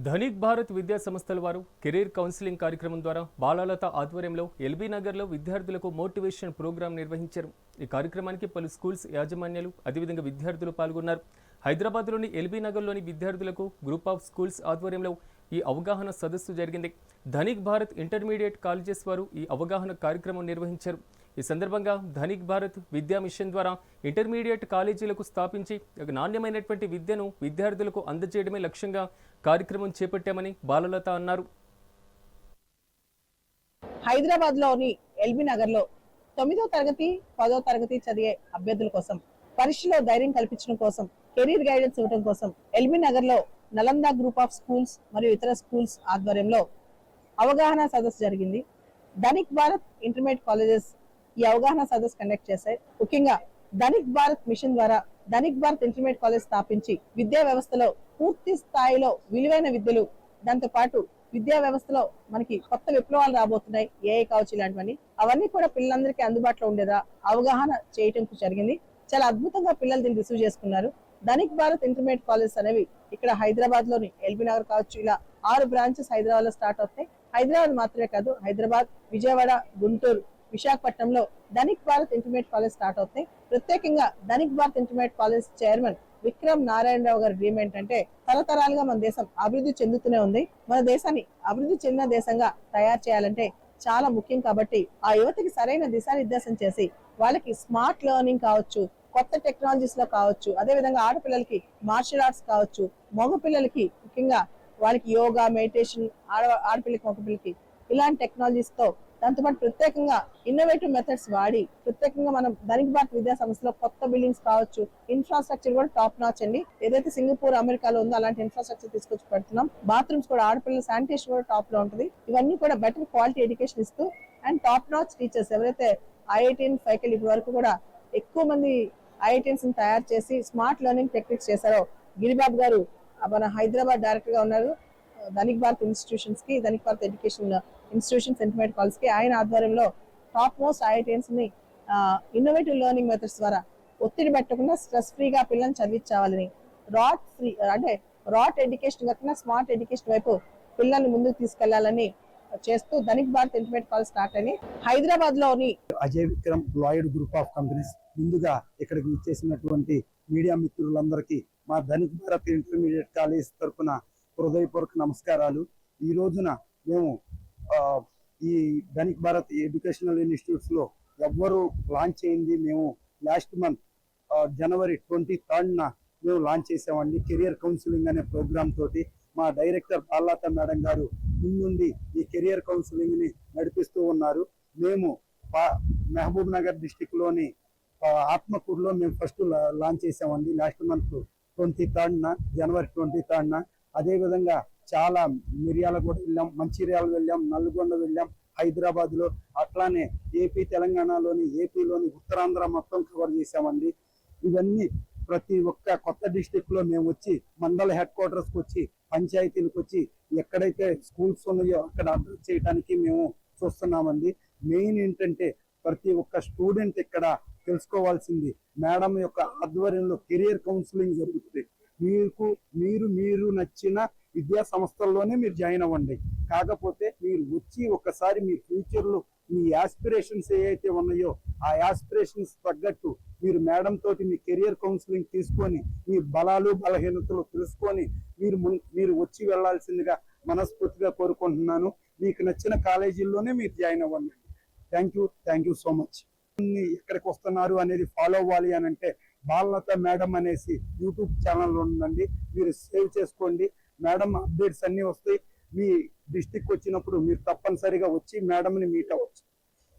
ధనిక్ భారత్ విద్యా సంస్థల వారు కెరీర్ కౌన్సిలింగ్ కార్యక్రమం ద్వారా బాలలత ఆధ్వర్యంలో ఎల్బీ నగర్లో విద్యార్థులకు మోటివేషన్ ప్రోగ్రాం నిర్వహించారు. ఈ కార్యక్రమానికి పలు స్కూల్స్ యాజమాన్యాలు అదేవిధంగా విద్యార్థులు పాల్గొన్నారు. హైదరాబాద్లోని ఎల్బీ నగర్లోని విద్యార్థులకు గ్రూప్ ఆఫ్ స్కూల్స్ ఆధ్వర్యంలో ఈ అవగాహన సదస్సు జరిగింది. ధనిక్ భారత్ ఇంటర్మీడియట్ కాలేజెస్ వారు ఈ అవగాహన కార్యక్రమం నిర్వహించారు. ఈ సందర్భంగా ధనిక్ భారత్ విద్యా మిషన్ ద్వారా ఇంటర్మీడియట్ కాలేజీలకు స్థాపించి నాణ్యమైనటువంటి విద్యను విద్యార్థులకు అందజేయడమే లక్ష్యంగా కార్యక్రమం చేపట్టామని బాలలత అన్నారు. హైదరాబాద్ లోని ఎల్బీ నగర్ లో 9వ తరగతి 10వ తరగతి చదివే అభ్యర్థుల కోసం పరీక్షలో ధైర్యం కల్పించడం కోసం కెరీర్ గైడెన్స్ ఇవ్వడం కోసం ఎల్బీ నగర్ లో నలంద గ్రూప్ ఆఫ్ స్కూల్స్ మరియు ఇతర స్కూల్స్ ఆధ్వర్యంలో అవగాహన సదస్సు జరిగింది. ధనిక్ భారత్ ఇంటర్మీడియట్ కాలేజెస్ ఈ అవగాహన సదస్సు కండక్ట్ చేశాయి. ముఖ్యంగా ధనిక్ భారత్ మిషన్ ద్వారా ధనిక్ భారత్ ఇంటర్మీడియట్ కాలేజ్ స్థాపించి విద్యా వ్యవస్థలో పూర్తి స్థాయిలో విలువైన విద్యలు, దాంతో పాటు విద్యా వ్యవస్థలో మనకి కొత్త విప్లవాలు రాబోతున్నాయి, ఏఐ కావచ్చు, ఇలాంటివన్నీ అవన్నీ కూడా పిల్లలందరికీ అందుబాటులో ఉండేదా అవగాహన చేయటం జరిగింది. చాలా అద్భుతంగా పిల్లలు దీన్ని రిసీవ్ చేసుకున్నారు. ధనిక్ భారత్ ఇంటర్మీడియట్ కాలేజెస్ అనేవి ఇక్కడ హైదరాబాద్ లోని ఎల్బీ నగర్ కావచ్చు, ఇలా 6 బ్రాంచెస్ హైదరాబాద్ లో స్టార్ట్ అవుతాయి. హైదరాబాద్ మాత్రమే కాదు, హైదరాబాద్, విజయవాడ, గుంటూరు, విశాఖపట్నంలో Dhanik Bharat intermediate college start అవుతాయి. ప్రత్యేకంగా Dhanik Bharat intermediate college chairman Vikram Narayanarao గారి డ్రీమ్ ఏంటంటే తరతరాలుగా మన దేశం అభివృద్ధి చెందుతూనే ఉంది. మన దేశాన్ని అభివృద్ధి చెందిన దేశంగా తయారు చేయాలంటే చాలా ముఖ్యం. కాబట్టి ఆ యువతకి సరైన దిశానిర్దేశం చేసి వాళ్ళకి స్మార్ట్ లెర్నింగ్ కావచ్చు, కొత్త టెక్నాలజీస్ లో కావచ్చు, అదే విధంగా ఆడపిల్లలకి మార్షల్ ఆర్ట్స్ కావచ్చు, మగ పిల్లలకి ముఖ్యంగా వాళ్ళకి యోగా, మెడిటేషన్, ఆడపిల్లకి మగ పిల్లలకి ఇలాంటి టెక్నాలజీస్ తో, దాంతోపాటు ప్రత్యేకంగా ఇన్నోవేటివ్ మెథడ్స్ వాడి ప్రత్యేకంగా మనం ధనిక్ భారత్ విద్యా సంస్థలో కొత్త బిల్డింగ్స్ కావచ్చు, ఇన్ఫ్రాస్ట్రక్చర్ కూడా టాప్ నాచ్ అండి. ఏదైతే సింగపూర్, అమెరికాలో ఉందో అలాంటి ఇన్ఫ్రాస్ట్రక్చర్ తీసుకొచ్చి పెడుతున్నాం. బాత్రూమ్స్ కూడా, ఆడపిల్లల శానిటేషన్ కూడా టాప్ లో ఉంటుంది. ఇవన్నీ కూడా బెటర్ క్వాలిటీ ఎడ్యుకేషన్ ఇస్తూ అండ్ టాప్ నాచ్ టీచర్స్ ఎవరైతే ఐఐటిఎన్ ఫ్యాకల్టీ ఇప్పటి వరకు కూడా ఎక్కువ మంది ఐఐటిఎన్స్ తయారు చేసి స్మార్ట్ లెర్నింగ్ టెక్నిక్స్ చేశారో గిరిబాబు గారు మన హైదరాబాద్ డైరెక్టర్ గా ఉన్నారు. ధనిక్ భారత్ ఇన్స్టిట్యూషన్స్ కి, Dhanik Bharat education institutions intermediate college కి ఆయన ఆధ్వర్యంలో టాప్ మోస్ట్ ఐఐటిఎన్స్ ని ఇన్నోవేటివ్ లెర్నింగ్ మెథడ్స్ ద్వారా ఒత్తిడి పెట్టకుండా స్ట్రెస్ ఫ్రీగా పిల్లల్ని చదివించాలని, రాట్ ఫ్రీ అంటే రాట్ ఎడ్యుకేషన్ కాకుండా స్మార్ట్ ఎడ్యుకేషన్ వైపు పిల్లల్ని ముందుకు తీసుకెళ్లాలని చేస్తూ Dhanik Bharat intermediate college start అని హైదరాబాద్ లోని Ajay Vikram Lloyd group of companies ముందుగా ఇక్కడికి ఇచ్చేసినటువంటి మీడియా మిత్రులందరికీ మా ధనిక్ భారత్ ఇంటర్మీడియట్ కాలేజ్ తరఫున హృదయపూర్వక నమస్కారాలు. ఈ రోజున మేము ఈ ధనిక్ భారత్ ఎడ్యుకేషనల్ ఇన్స్టిట్యూట్స్ లో ఎవ్వరూ లాంచ్ అయింది మేము లాస్ట్ మంత్ జనవరి 23rd మేము లాంచ్ చేసామండి. కెరియర్ కౌన్సిలింగ్ అనే ప్రోగ్రామ్ తోటి మా డైరెక్టర్ బాలలత మేడం గారు ముందుండి ఈ కెరియర్ కౌన్సిలింగ్ ని నడిపిస్తూ ఉన్నారు. మేము మహబూబ్ నగర్ డిస్టిక్ లోని ఆత్మకూరులో మేము ఫస్ట్ లాంచ్ చేసామండి లాస్ట్ మంత్ 23rd జనవరి 23rd. అదే విధంగా చాలా మిర్యాలగూడ వెళ్ళాం, మంచిర్యాల వెళ్ళాం, నల్గొండ వెళ్ళాం, హైదరాబాద్ లో, అట్లానే ఏపీ తెలంగాణలోని, ఏపీలోని, ఉత్తరాంధ్ర మొత్తం కవర్ చేసామండి. ఇవన్నీ ప్రతి ఒక్క కొత్త డిస్టిక్ లో మేము వచ్చి మండల హెడ్ క్వార్టర్స్ కి వచ్చి, పంచాయతీలకు వచ్చి ఎక్కడైతే స్కూల్స్ ఉన్నాయో అక్కడ అడ్రస్ చేయడానికి మేము చూస్తున్నామండి. మెయిన్ ఏంటంటే ప్రతి ఒక్క స్టూడెంట్ ఇక్కడ తెలుసుకోవాల్సింది మేడం యొక్క ఆధ్వర్యంలో కెరియర్ కౌన్సిలింగ్ జరుగుతుంది. మీరు నచ్చిన విద్యా సంస్థల్లోనే మీరు జాయిన్ అవ్వండి. కాకపోతే మీరు వచ్చి ఒకసారి మీ ఫ్యూచర్ లో మీ యాస్పిరేషన్స్ ఏవైతే ఉన్నాయో ఆ యాస్పిరేషన్స్ తగ్గట్టు మీరు మేడం తోటి మీ కెరియర్ కౌన్సిలింగ్ తీసుకొని మీ బలాలు బలహీనతలు తెలుసుకొని మీరు వచ్చి వెళ్లాల్సిందిగా మనస్ఫూర్తిగా కోరుకుంటున్నాను. మీకు నచ్చిన కాలేజీల్లోనే మీరు జాయిన్ అవ్వండి. Thank you so much. ఎక్కడికి వస్తున్నారు అనేది ఫాలో అవ్వాలి అని అంటే బాలలత మేడం అనేసి యూట్యూబ్ ఛానల్ ఉందండి, మీరు సేవ్ చేసుకోండి. మేడం అప్డేట్స్ అన్ని వస్తాయి. మీ డిస్టిక్ వచ్చినప్పుడు మీరు తప్పనిసరిగా వచ్చి మేడంని మీట్ అవ్వచ్చు.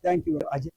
Thank you Ajay.